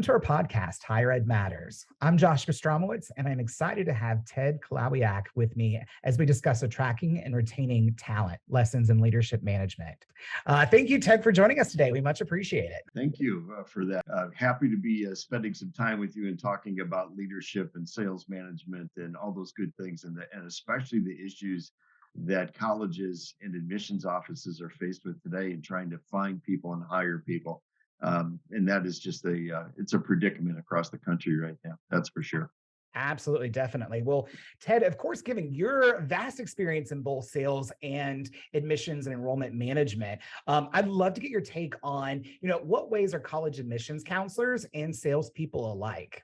Welcome to our podcast, Higher Ed Matters. I'm Josh Bistromowitz, and I'm excited to have Ted Kulawiak with me as we discuss attracting and retaining talent, lessons in leadership management. Thank you, Ted, for joining us today. We much appreciate it. Thank you for that. Happy to be spending some time with you and talking about leadership and sales management and all those good things, and especially the issues that colleges and admissions offices are faced with today in trying to find people and hire people. And that is just it's a predicament across the country right now. That's for sure. Absolutely, definitely. Well, Ted, of course, given your vast experience in both sales and admissions and enrollment management, I'd love to get your take on, what ways are college admissions counselors and salespeople alike?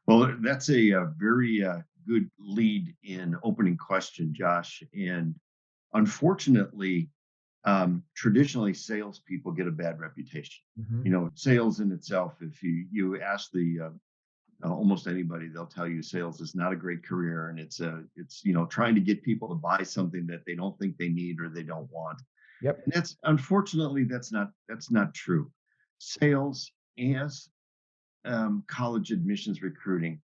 Well, that's a very good lead in opening question, Josh. And unfortunately, traditionally, salespeople get a bad reputation. Mhm. Sales in itself, if you ask the almost anybody, they'll tell you sales is not a great career, and it's trying to get people to buy something that they don't think they need or they don't want. Yep. And that's unfortunately that's not true. Sales as college admissions recruiting,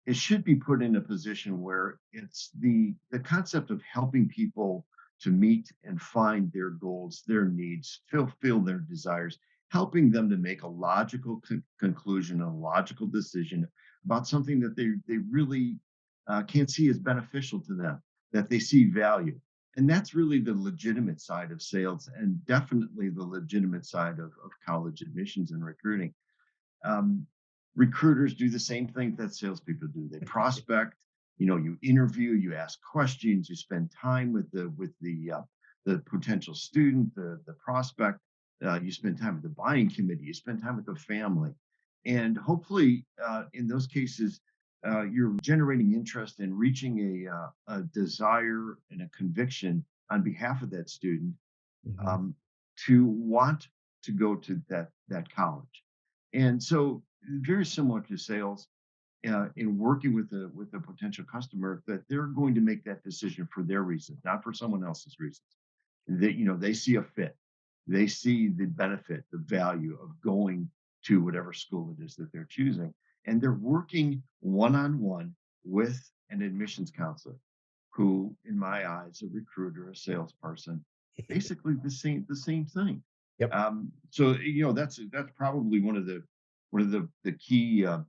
it should be put in a position where it's the concept of helping people to meet and find their goals, their needs, fulfill their desires, helping them to make a logical conclusion, a logical decision about something that they really can't see as beneficial to them, that they see value. And that's really the legitimate side of sales, and definitely the legitimate side of college admissions and recruiting. Um, Recruiters do the same thing that salespeople do. They prospect, you interview, you ask questions, you spend time with the potential student, the prospect. You spend time with the buying committee, you spend time with the family, and hopefully, in those cases, you're generating interest in reaching a desire and a conviction on behalf of that student, Mhm. um, to want to go to that college. And so, very similar to sales, in working with a potential customer, that they're going to make that decision for their reasons, not for someone else's reasons. They see a fit, they see the benefit, the value of going to whatever school it is that they're choosing, and they're working one on one with an admissions counselor, who, in my eyes, a recruiter, a salesperson, basically the same thing. Yep. So that's probably one of the key, and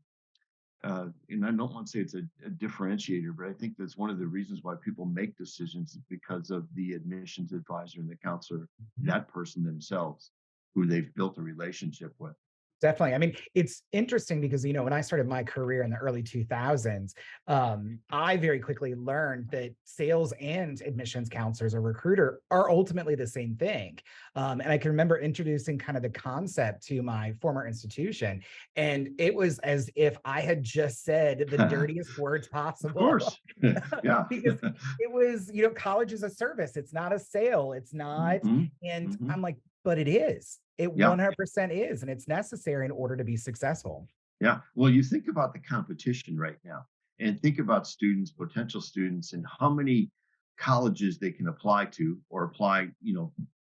I don't want to say it's a differentiator, but I think that's one of the reasons why people make decisions, is because of the admissions advisor and the counselor, Mhm. that person themselves, who they've built a relationship with. Definitely. I mean, it's interesting because, when I started my career in the early 2000s, I very quickly learned that sales and admissions counselors or recruiter are ultimately the same thing. And I can remember introducing kind of the concept to my former institution, and it was as if I had just said the dirtiest words Of possible. course. Yeah. Because it was, college is a service, it's not a sale, it's not. Hmm. And Hmm. I'm like, but it is. It Yeah. 100% is, and it's necessary in order to be successful. Yeah. Well, you think about the competition right now, and think about students, potential students, and how many colleges they can apply to, or apply,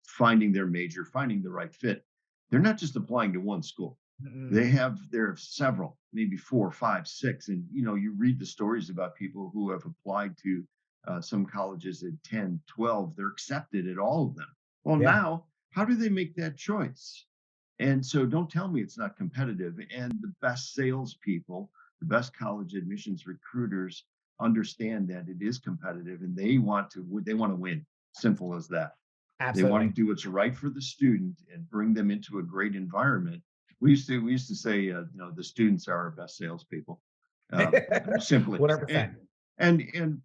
finding their major, finding the right fit. They're not just applying to one school. Mm, There are several, maybe four, five, six. And, you read the stories about people who have applied to some colleges at 10, 12. They're accepted at all of them. Well, yeah. now, how do they make that choice? And so don't tell me it's not competitive. And the best salespeople, the best college admissions recruiters understand that it is competitive, and they want to win. Simple as that. They want to Absolutely. do what's right for the student and bring them into a great environment. We used to say, the students are our best salespeople, simply. And 100%.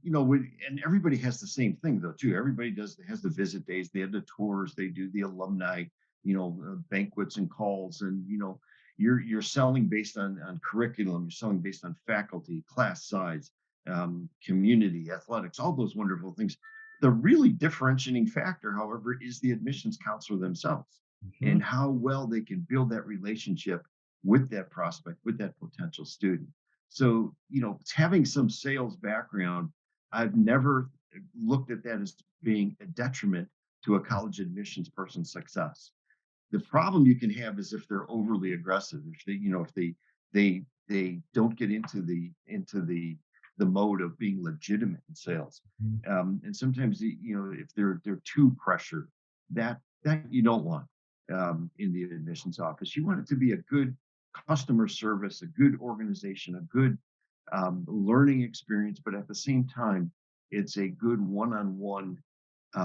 and everybody has the same thing though too. Everybody has the visit days, they have the tours, they do the alumni, banquets and calls, and you're selling based on curriculum, you're selling based on faculty, class size, community, athletics, all those wonderful things. The really differentiating factor, however, is the admissions counselor themselves, and Mhm. how well they can build that relationship with that prospect, with that potential student. So, having some sales background, I've never looked at that as being a detriment to a college admissions person's success. The problem you can have is if they're overly aggressive, if they they don't get into the mode of being legitimate in sales. Mhm. And sometimes if they're too pressured, that you don't want in the admissions office. You want it to be a good customer service, a good organization, a good learning experience, but at the same time, it's a good one-on-one,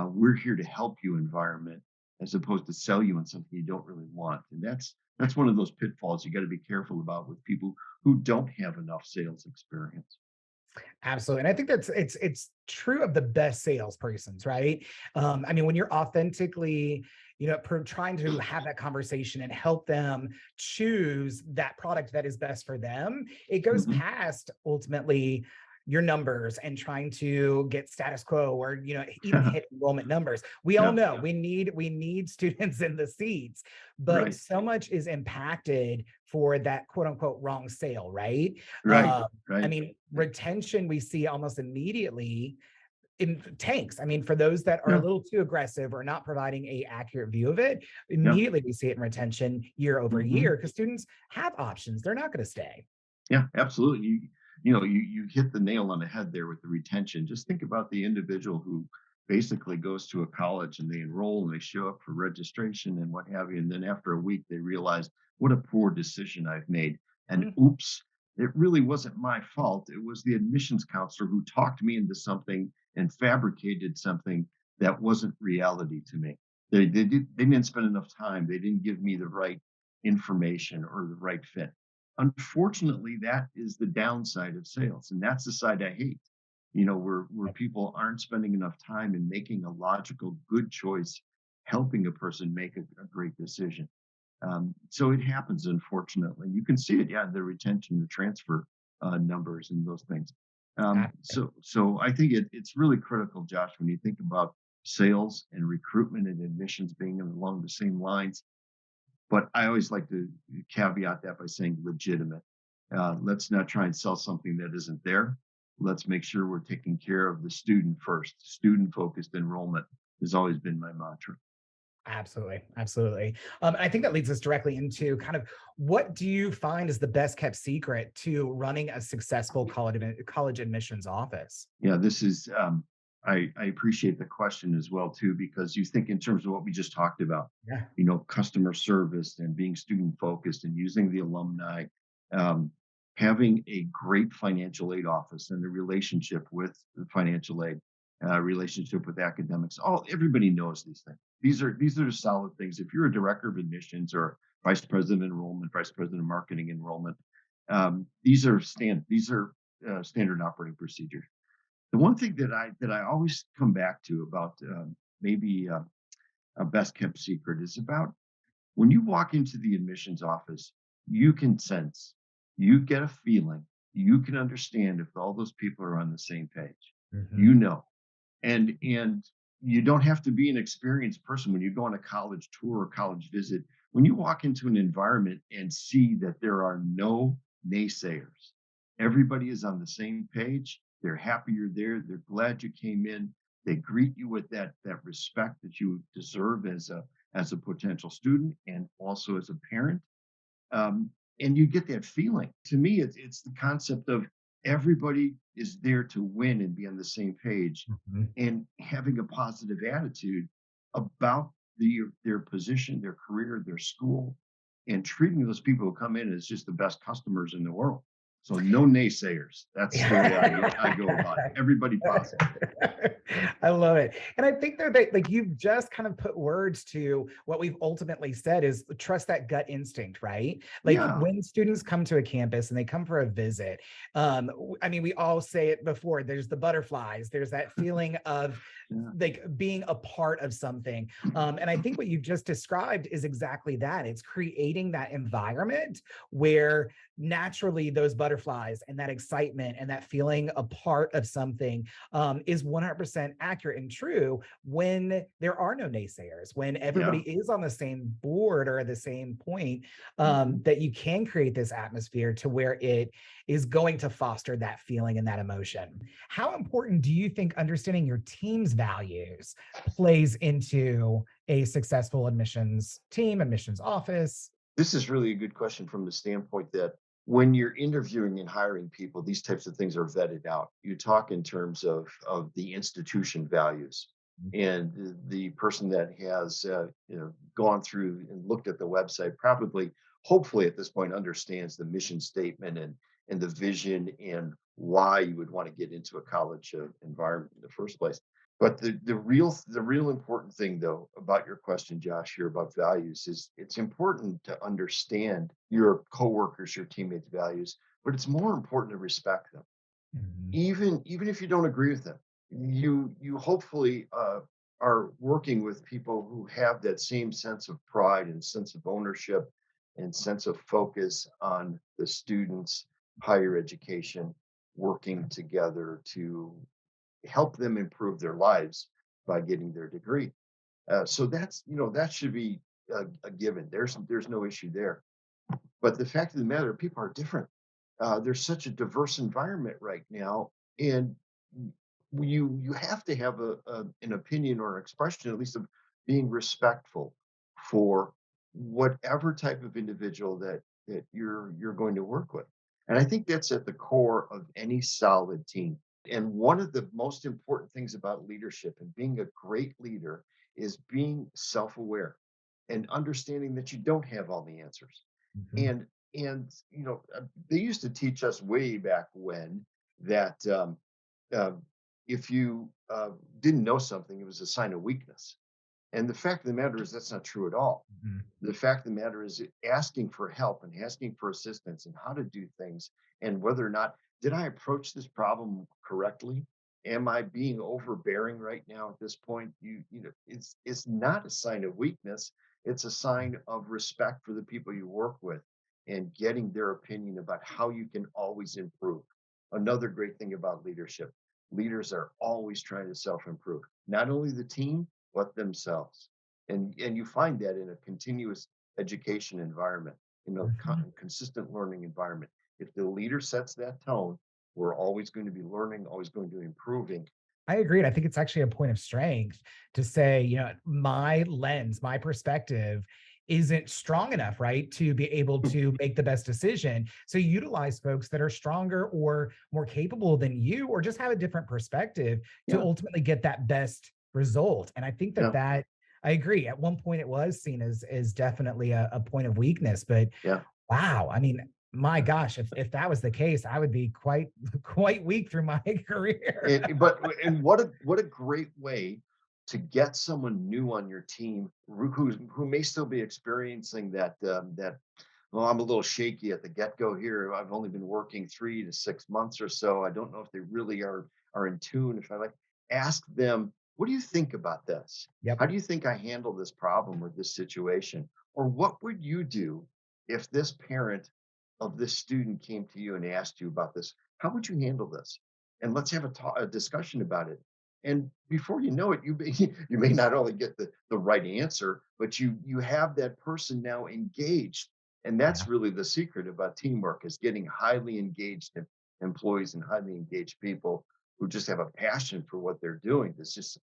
we're here to help you environment, as opposed to sell you on something you don't really want. And that's one of those pitfalls you got to be careful about with people who don't have enough sales experience. Absolutely. And I think it's true of the best salespersons, right? I mean, when you're authentically, trying to have that conversation and help them choose that product that is best for them, it goes Mhm. past ultimately your numbers and trying to get status quo or even hit enrollment numbers. We all Yeah, know we need students in the seats, but right, so much is impacted for that quote unquote wrong sale, right? right, Uh, I right. mean, retention we see almost immediately in tanks. I mean, for those that are a Yeah, little too aggressive or not providing a accurate view of it, yeah. immediately we see it in retention year over Mhm. year because students have options. They're not going to stay. Yeah, absolutely. You hit the nail on the head there with the retention. Just think about the individual who basically goes to a college and they enroll and they show up for registration and what have you. And then after a week, they realize what a poor decision I've made. And Mhm. oops, it really wasn't my fault. It was the admissions counselor who talked me into something and fabricated something that wasn't reality to me. They didn't spend enough time. They didn't give me the right information or the right fit. Unfortunately, that is the downside of sales, and that's the side I hate. Where people aren't spending enough time in making a logical, good choice, helping a person make a great decision. So it happens, unfortunately. You can see it, yeah, the retention, the transfer numbers, and those things. So I think it's really critical, Josh, when you think about sales and recruitment and admissions being along the same lines, but I always like to caveat that by saying legitimate. Let's not try and sell something that isn't there. Let's make sure we're taking care of the student first. Student focused enrollment has always been my mantra. Absolutely, absolutely. I think that leads us directly into kind of what do you find is the best kept secret to running a successful college admissions office? Yeah, this is, I appreciate the question as well, too, because you think in terms of what we just talked about, Yeah. customer service and being student focused and using the alumni, um, having a great financial aid office and the relationship with the financial aid, relationship with academics. Everybody knows these things. These are solid things. If you're a director of admissions or vice president of enrollment, vice president of marketing enrollment, these are standard operating procedures. The one thing that I always come back to about maybe a best kept secret is about when you walk into the admissions office, you can sense, you get a feeling, you can understand if all those people are on the same page. You Mhm. know, and you don't have to be an experienced person when you go on a college tour or college visit. When you walk into an environment and see that there are no naysayers, everybody is on the same page. They're happy you're there. They're glad you came in. They greet you with that respect that you deserve as a potential student and also as a parent. um, and you get that feeling. To me, it's the concept of everybody is there to win and be on the same page, Mhm. and having a positive attitude about their position, their career, their school, and treating those people who come in as just the best customers in the world. So no naysayers. That's the way I go about it. Everybody positive. I love it. And I think that like you've just kind of put words to what we've ultimately said is trust that gut instinct, right? Like Yeah. when students come to a campus and they come for a visit, I mean, we all say it before, there's the butterflies, there's that feeling of Yeah. like being a part of something. And I think what you've just described is exactly that. It's creating that environment where naturally those butterflies and that excitement and that feeling a part of something is 100% accurate and true when there are no naysayers, when everybody Yeah. is on the same board or the same point, Mhm. that you can create this atmosphere to where it is going to foster that feeling and that emotion. How important do you think understanding your team's values plays into a successful admissions team, admissions office? This is really a good question from the standpoint that when you're interviewing and hiring people, these types of things are vetted out. You talk in terms of the institution values, and the person that has gone through and looked at the website probably, hopefully, at this point understands the mission statement and the vision and why you would want to get into a college environment in the first place. But the real important thing, though, about your question, Josh, here about values is it's important to understand your coworkers, your teammates' values, but it's more important to respect them, Mhm. even if you don't agree with them. You hopefully are working with people who have that same sense of pride and sense of ownership and sense of focus on the students' higher education, working together to help them improve their lives by getting their degree. So that should be a given. There's no issue there. But the fact of the matter, people are different. There's such a diverse environment right now, and you have to have an opinion or an expression, at least of being respectful for whatever type of individual that you're going to work with. And I think that's at the core of any solid team. And one of the most important things about leadership and being a great leader is being self-aware and understanding that you don't have all the answers. Mhm. And they used to teach us way back when that uh, if you didn't know something, it was a sign of weakness. And the fact of the matter is that's not true at all. Mhm. The fact of the matter is asking for help and asking for assistance and how to do things, and whether or not, did I approach this problem correctly? Am I being overbearing right now at this point? It's not a sign of weakness. It's a sign of respect for the people you work with and getting their opinion about how you can always improve. Another great thing about leadership, leaders are always trying to self-improve, not only the team, but themselves. And you find that in a continuous education environment, in a Mhm. consistent learning environment. If the leader sets that tone, we're always going to be learning, always going to be improving. I agree. And I think it's actually a point of strength to say, my lens, my perspective isn't strong enough, right, to be able to make the best decision. So you utilize folks that are stronger or more capable than you, or just have a different perspective to Yeah, ultimately get that best result. And I think yeah, I agree. At one point, it was seen as definitely a point of weakness, but yeah. wow, I mean, my gosh, if that was the case, I would be quite quite weak through my career. And what a great way to get someone new on your team who may still be experiencing that. Well, I'm a little shaky at the get go here. I've only been working 3 to 6 months or so. I don't know if they really are in tune. If I like ask them, what do you think about this? Yep. How do you think I handle this problem or this situation? Or what would you do if this parent of this student came to you and asked you about this? How would you handle this? And let's have a discussion about it. And before you know it, you may not only get the right answer, but you have that person now engaged. And Yeah. that's really the secret about teamwork, is getting highly engaged employees and highly engaged people who just have a passion for what they're doing. It's just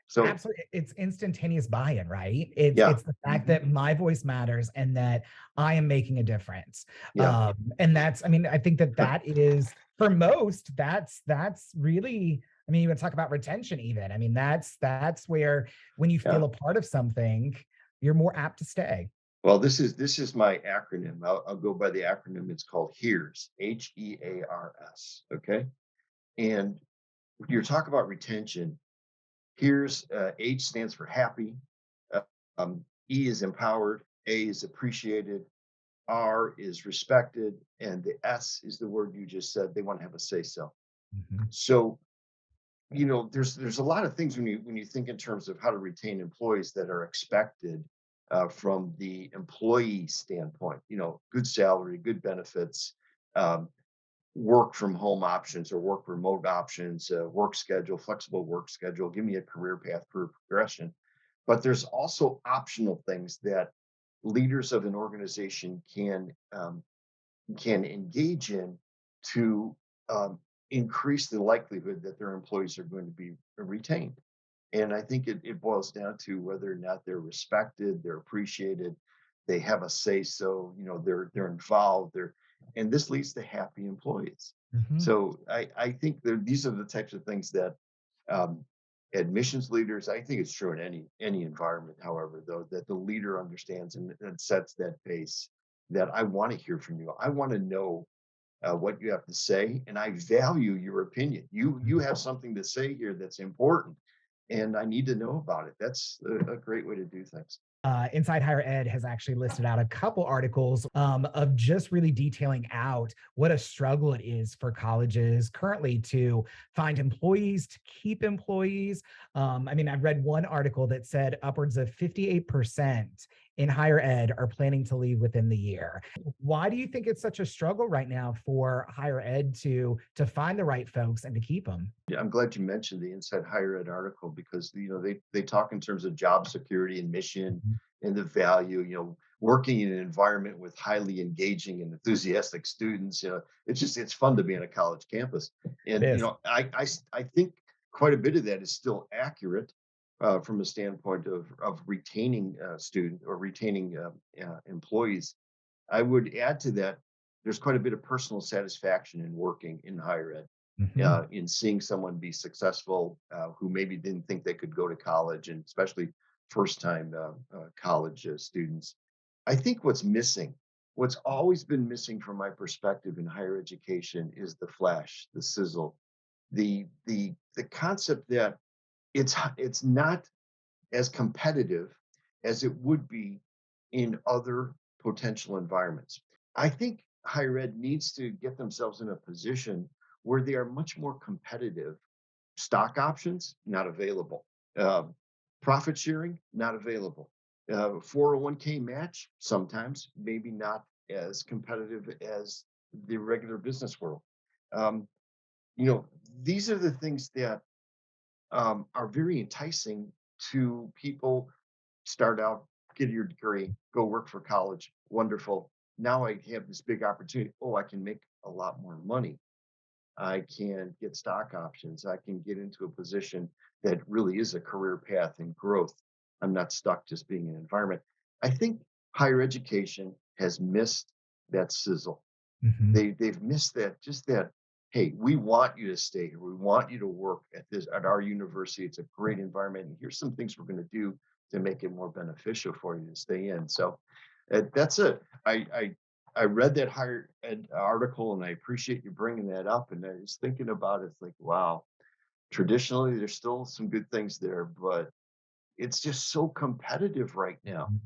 so. Absolutely. It's instantaneous buy-in, right? It's Yeah. it's the fact Hmm. that my voice matters and that I am making a difference. Yeah. And I mean, I think that is for most, that's really, I mean, you would talk about retention even. I mean, that's where when you Yeah. feel a part of something, you're more apt to stay. Well, this is my acronym. I'll go by the acronym. It's called HEARS, HEARS. Okay. And when you talk about retention, here's H stands for happy, uh, E is empowered, A is appreciated, R is respected, and the S is the word you just said. They want to have a say so. Mhm. So there's a lot of things when you think in terms of how to retain employees that are expected from the employee standpoint. Good salary, good benefits, um, work from home options or work remote options, work schedule, flexible work schedule, give me a career path for progression. But there's also optional things that leaders of an organization can engage in to um, increase the likelihood that their employees are going to be retained. And I think it boils down to whether or not they're respected, they're appreciated, they have a say so, they're involved, and this leads to happy employees. Mhm. So I think that these are the types of things that um, admissions leaders, I think it's true in any environment, however, though, that the leader understands and sets that pace, that I want to hear from you. I want to know what you have to say, and I value your opinion. You have something to say here that's important, and I need to know about it. That's a great way to do things. Inside Higher Ed has actually listed out a couple articles of just really detailing out what a struggle it is for colleges currently to find employees, to keep employees. I mean, I read one article that said upwards of 58% in higher ed are planning to leave within the year. Why do you think it's such a struggle right now for higher ed to find the right folks and to keep them? Yeah, I'm glad you mentioned the Inside Higher Ed article because they talk in terms of job security and mission and the value. Working in an environment with highly engaging and enthusiastic students. It's fun to be on a college campus, It and is. I think quite a bit of that is still accurate from a standpoint of retaining student or retaining employees. I would add to that, there's quite a bit of personal satisfaction in working in higher ed, Mhm. in seeing someone be successful who maybe didn't think they could go to college, and especially first time college students. I think what's always been missing from my perspective in higher education is the flash, the sizzle, the concept that it's not as competitive as it would be in other potential environments. I think higher ed needs to get themselves in a position where they are much more competitive. Stock options, not available. Uh, Profit sharing, not available. 401k match, sometimes, maybe not as competitive as the regular business world. Um, you know, these are the things that are very enticing to people. Start out, get your degree, go work for college. Wonderful. Now I have this big opportunity. Oh, I can make a lot more money. I can get stock options. I can get into a position that really is a career path and growth. I'm not stuck just being in an environment. I think higher education has missed that sizzle. Mhm. They've missed that, just that, hey, we want you to stay here. We want you to work at our university. It's a great environment. And here's some things we're going to do to make it more beneficial for you to stay in. So that's a I read that higher ed article, and I appreciate you bringing that up. And I was thinking about it, it's like, wow, traditionally there's still some good things there, but it's just so competitive right now. Mhm.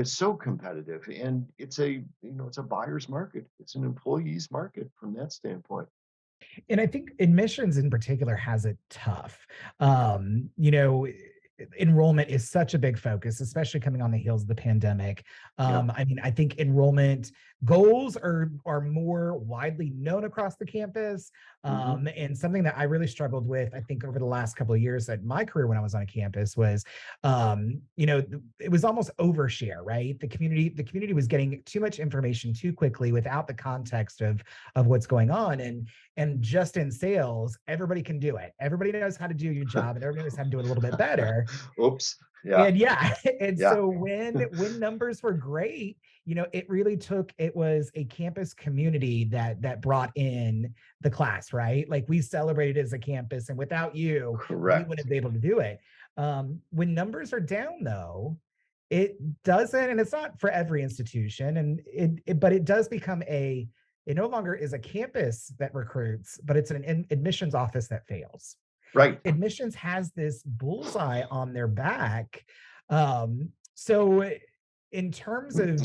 It's so competitive, and it's a buyer's market. It's an employee's market from that standpoint. And I think admissions in particular has it tough. Enrollment is such a big focus, especially coming on the heels of the pandemic. Yeah. I mean, I think enrollment goals are more widely known across the campus, Hmm. and something that I really struggled with, I think, over the last couple of years at my career when I was on a campus was, it was almost overshare, right? The community was getting too much information too quickly without the context of what's going on, and just in sales, everybody can do it. Everybody knows how to do your job, and everybody knows how to do it a little bit better. Oops. Yeah. And yeah, and Yeah. so when numbers were great, it was a campus community that brought in the class, right? Like we celebrated as a campus, and without you, we wouldn't Correct. be able to do it. When numbers are down, though, it doesn't, and it's not for every institution, and but it does become it no longer is a campus that recruits, but it's an admissions office that fails. Right. Admissions has this bullseye on their back. So in terms of,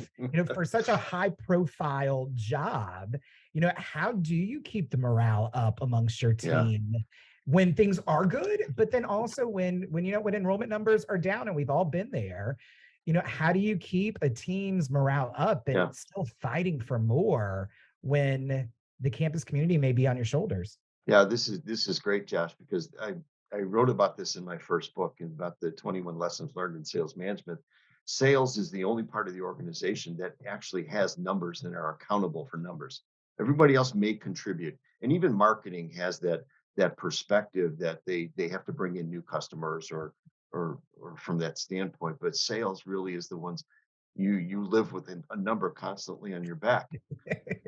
for such a high profile job, how do you keep the morale up amongst your Yeah. team when things are good, but then also when enrollment numbers are down, and we've all been there, how do you keep a team's morale up and Yeah. still fighting for more when the campus community may be on your shoulders? Yeah. This is great, Josh, because I wrote about this in my first book, and about the 21 lessons learned in sales management. Sales is the only part of the organization that actually has numbers and are accountable for numbers. Everybody else may contribute, and even marketing has that perspective that they have to bring in new customers or from that standpoint. But sales really is the ones. You live with a number constantly on your back.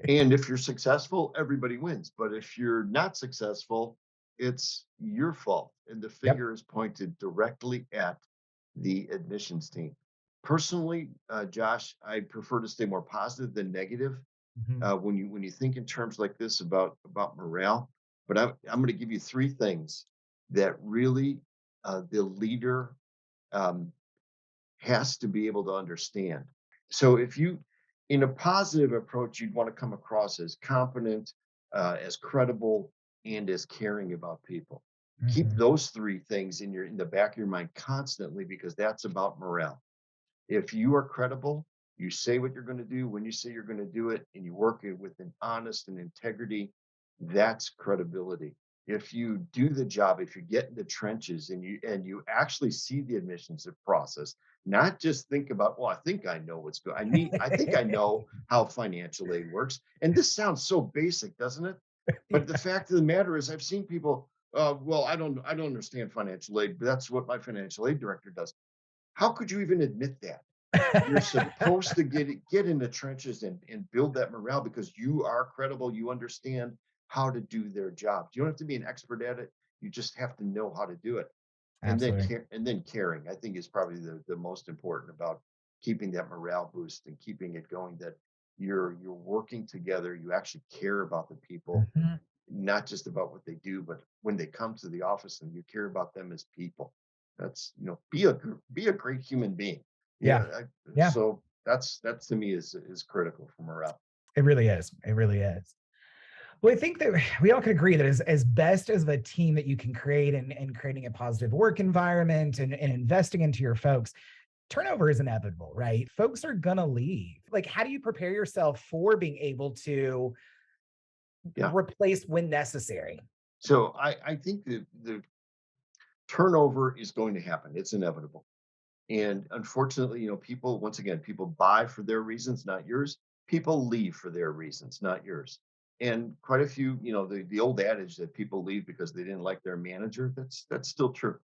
And if you're successful, everybody wins. But if you're not successful, it's your fault. And the Yep. finger is pointed directly at the admissions team. Personally, Josh, I prefer to stay more positive than negative Mhm. when you think in terms like this about morale. But I'm going to give you three things that really the leader um, has to be able to understand. So if you, in a positive approach, you'd want to come across as competent, as credible, and as caring about people. Keep Mhm. those three things in the back of your mind constantly because that's about morale. If you are credible, you say what you're going to do when you say you're going to do it, and you work it with an honest and integrity, that's credibility. If you do the job, if you get in the trenches and you actually see the admissions process, not just think about, well, I think I know what's good. I think I know how financial aid works. And this sounds so basic, doesn't it? But the Yeah. fact of the matter is, I've seen people. Well, I don't understand financial aid, but that's what my financial aid director does. How could you even admit that? You're supposed to get in the trenches and build that morale because you are credible. You understand how to do their job. You don't have to be an expert at it. You just have to know how to do it. Absolutely. And then caring, I think, is probably the most important about keeping that morale boost and keeping it going. That you're working together. You actually care about the people, Mhm. not just about what they do, but when they come to the office and you care about them as people. That's, be a great human being. Yeah. Yeah. Yeah. So that to me is critical for morale. It really is. It really is. Well, I think that we all can agree that as best as the team that you can create and creating a positive work environment and investing into your folks, turnover is inevitable, right? Folks are gonna leave. Like, how do you prepare yourself for being able to Yeah. replace when necessary? So I think the turnover is going to happen. It's inevitable. And unfortunately, people, once again, people buy for their reasons, not yours. People leave for their reasons, not yours. And quite a few, the old adage that people leave because they didn't like their manager, that's still true.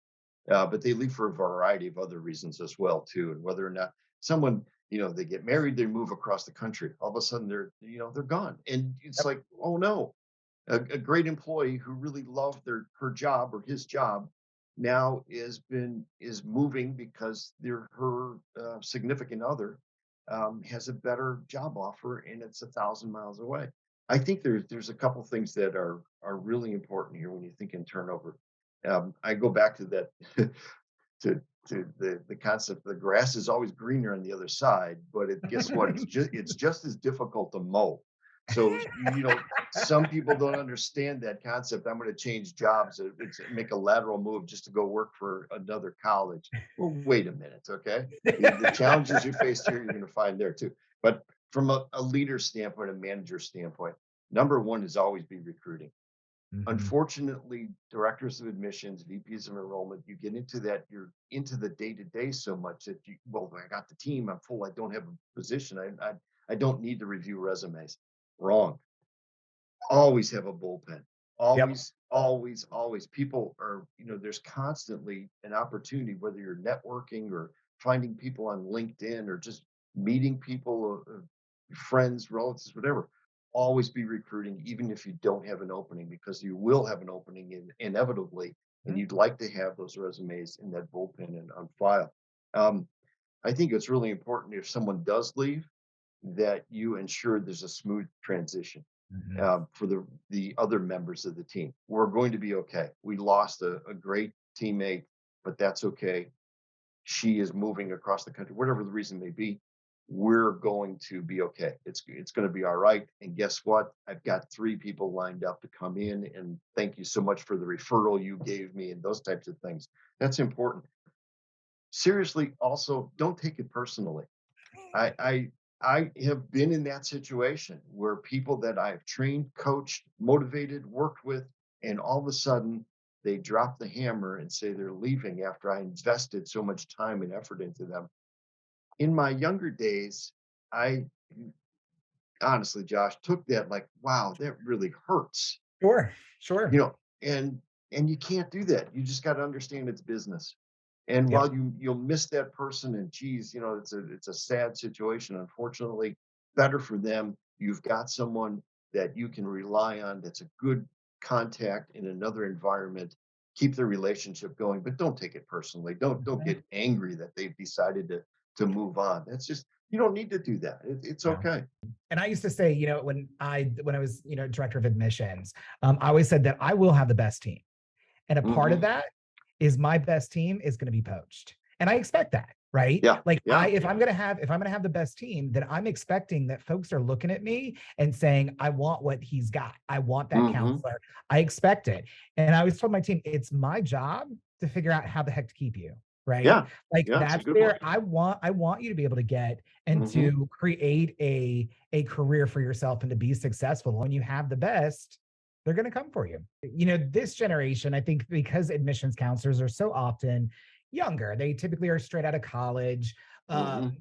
But they leave for a variety of other reasons as well, too. And whether or not someone, they get married, they move across the country. All of a sudden they're gone. And it's Yep. like, oh no, a great employee who really loved her job or his job now is moving because her significant other has a better job offer and it's 1,000 miles away. I think there's a couple things that are really important here when you think in turnover. I go back to that to the concept the grass is always greener on the other side, but guess what? It's just as difficult to mow. So some people don't understand that concept. I'm going to change jobs. It's make a lateral move just to go work for another college. Well, wait a minute, okay? The challenges you face here, you're going to find there too. But from a leader standpoint, a manager standpoint, number one is always be recruiting. Mhm. Unfortunately, directors of admissions, VPs of enrollment, you get into that, you're into the day to day so much that well, I got the team, I'm full, I don't have a position, I don't need to review resumes. Wrong. Always have a bullpen. Yep. Always, always, always. People are, there's constantly an opportunity, whether you're networking or finding people on LinkedIn or just meeting people, friends, relatives, whatever. Always be recruiting, even if you don't have an opening, because you will have an opening inevitably, and Mhm. you'd like to have those resumes in that bullpen and on file. Um, I think it's really important if someone does leave that you ensure there's a smooth transition Mhm. for the other members of the team. We're going to be okay. We lost a great teammate, but that's okay. She is moving across the country, whatever the reason may be. We're going to be okay. It's going to be all right. And guess what? I've got three people lined up to come in. And thank you so much for the referral you gave me and those types of things. That's important. Seriously, also, don't take it personally. I I I have been in that situation where people that I've trained, coached, motivated, worked with, and all of a sudden they drop the hammer and say they're leaving after I invested so much time and effort into them. In my younger days, I honestly, Josh, took that like, wow, that really hurts. Sure. You Sure. know, and and you can't do that. You just got to understand it's business. And Yep. while you'll miss that person, and geez, it's a sad situation. Unfortunately, better for them. You've got someone that you can rely on. That's a good contact in another environment. Keep the relationship going, but don't take it personally. Don't Mhm. get angry that they've decided to move on. That's just you don't need to do that. It's Yeah. okay. And I used to say, when I was, director of admissions, I always said that I will have the best team. And a part of Hmm. that is my best team is going to be poached. And I expect that, right? Yeah, Like yeah. if I'm going to have the best team, then I'm expecting that folks are looking at me and saying, I want what he's got. I want that Hmm. counselor. I expect it. And I always told my team, it's my job to figure out how the heck to keep you. Right. Yeah, Like yeah. It's a that's good one. where I want you to be able to get and Hmm. to create a career for yourself and to be successful. When you have the best, they're going to come for you. This generation, I think because admissions counselors are so often younger, they typically are straight out of college. Hmm. Um,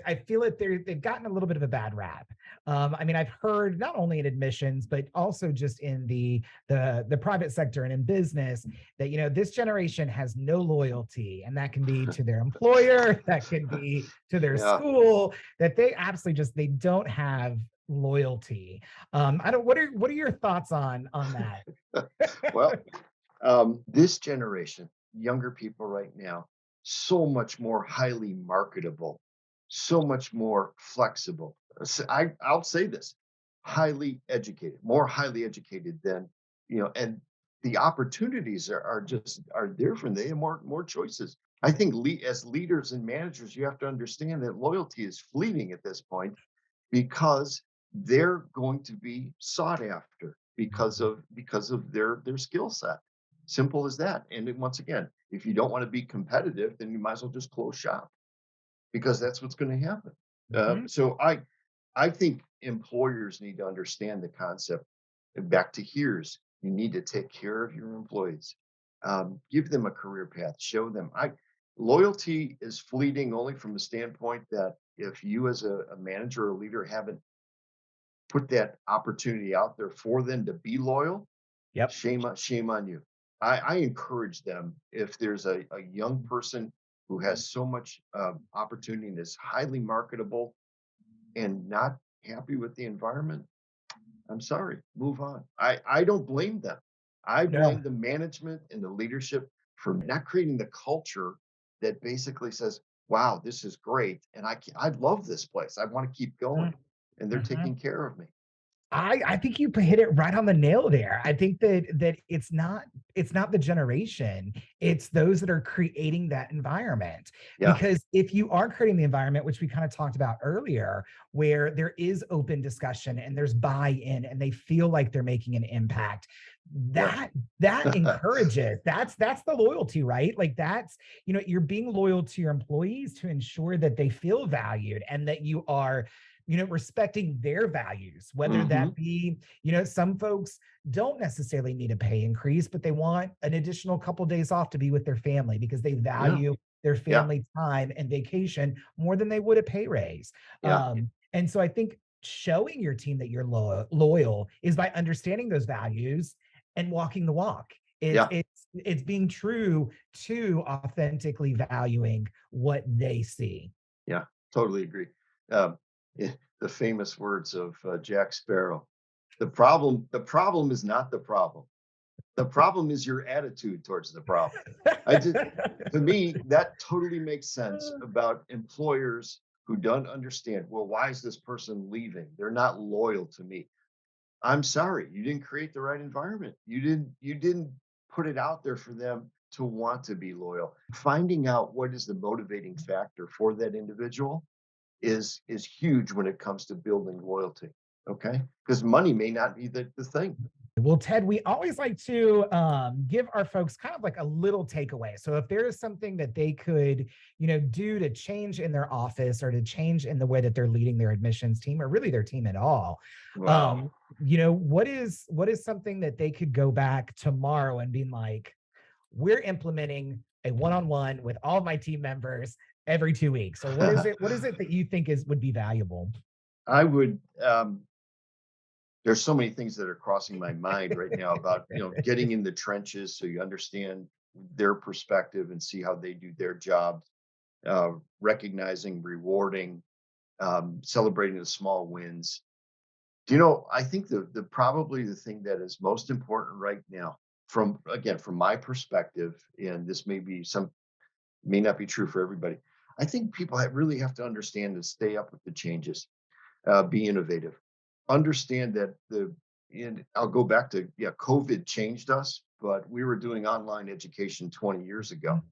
I feel like they've gotten a little bit of a bad rap. I mean, I've heard not only in admissions, but also just in the private sector and in business that this generation has no loyalty, and that can be to their employer, that can be to their Yeah. school, that they absolutely just they don't have loyalty. I don't. What are your thoughts on that? Well, this generation, younger people right now, so much more highly marketable, so much more flexible. I'll say this, highly educated, more highly educated than, and the opportunities are different. They have more choices. I think as leaders and managers, you have to understand that loyalty is fleeting at this point because they're going to be sought after because of their skill set. Simple as that. And then once again, if you don't want to be competitive, then you might as well just close shop because that's what's going to happen. Mhm. So I think employers need to understand the concept. And back to here's, you need to take care of your employees. Give them a career path. Show them. I Loyalty is fleeting only from the standpoint that if you as a manager or leader haven't put that opportunity out there for them to be loyal, Yep. shame on you. I encourage them if there's a young person who has so much opportunity and is highly marketable and not happy with the environment. I'm sorry, move on. I don't blame them. I No. blame the management and the leadership for not creating the culture that basically says, "Wow, this is great, and I love this place. I want to keep Mm, going, and they're mhm. taking care of me." I think you hit it right on the nail there. I think that it's not the generation, it's those that are creating that environment. Yeah, Because if you are creating the environment, which we kind of talked about earlier, where there is open discussion and there's buy-in and they feel like they're making an impact, yeah, that encourages. That's the loyalty, right? Like that's, you're being loyal to your employees to ensure that they feel valued and that you are respecting their values, whether that hmm, be, some folks don't necessarily need a pay increase, but they want an additional couple days off to be with their family because they yeah, value their yeah, family time and vacation more than they would a pay raise. yeah, And so I think showing your team that you're loyal is by understanding those values and walking the walk. It's yeah, it's it's being true to authentically valuing what they see. yeah. Totally agree. Um, the famous words of Jack Sparrow: "The problem is not the problem. The problem is your attitude towards the problem." I just, to me, that totally makes sense about employers who don't understand. Well, why is this person leaving? They're not loyal to me. I'm sorry, you didn't create the right environment. You didn't put it out there for them to want to be loyal. Finding out what is the motivating factor for that individual is huge when it comes to building loyalty. Okay? Because money may not be the thing. Well, Ted, we always like to give our folks kind of like a little takeaway. So, if there is something that they could, do to change in their office or to change in the way that they're leading their admissions team or really their team at all, Wow. um, what is something that they could go back tomorrow and being like, we're implementing a one-on-one with all of my team members every 2 weeks, or what is it? What is it that you think would be valuable? I would there's so many things that are crossing my mind right now about getting in the trenches so you understand their perspective and see how they do their jobs, recognizing, rewarding, celebrating the small wins. I think the probably the thing that is most important right now, from again from my perspective, and this may not be true for everybody. I think people really have to understand to stay up with the changes, be innovative, understand that and I'll go back to, yeah, COVID changed us, but we were doing online education 20 years ago.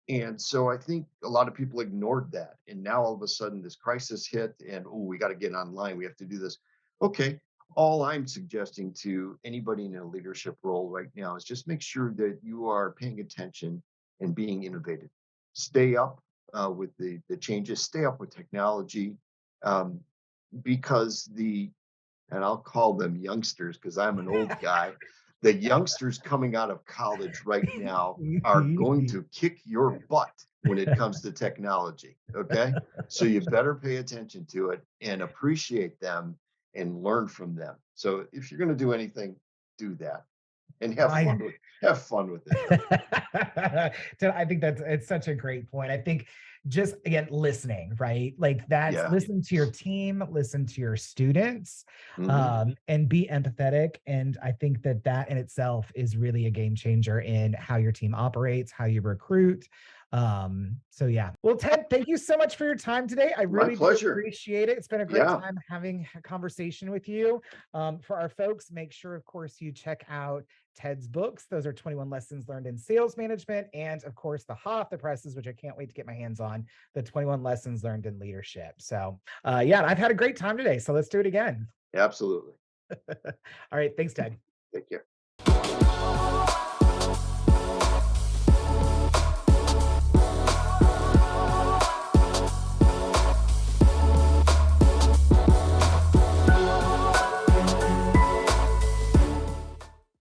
And so I think a lot of people ignored that. And now all of a sudden this crisis hit and, oh, we got to get online. We have to do this. Okay. All I'm suggesting to anybody in a leadership role right now is just make sure that you are paying attention and being innovative. Stay up with the changes, stay up with technology, um, because and I'll call them youngsters because I'm an old guy. The youngsters coming out of college right now are going to kick your butt when it comes to technology. Okay. So you better pay attention to it and appreciate them and learn from them. So if you're going to do anything, do that and I have fun with it. So I think it's such a great point. I think just again listening, right? Like that's Yeah. listen to your team, listen to your students, Hmm. and be empathetic. And I think that that in itself is really a game changer in how your team operates, how you recruit. So yeah. Well, Ted, thank you so much for your time today. I My really do pleasure. appreciate it. It's been a great Yeah. time having a conversation with you. For our folks, make sure, of course, you check out Ted's books. Those are 21 Lessons Learned in Sales Management. And of course, the hot off the presses, which I can't wait to get my hands on, the 21 Lessons Learned in Leadership. So, yeah, I've had a great time today. So let's do it again. Absolutely. All right. Thanks, Ted. Take care.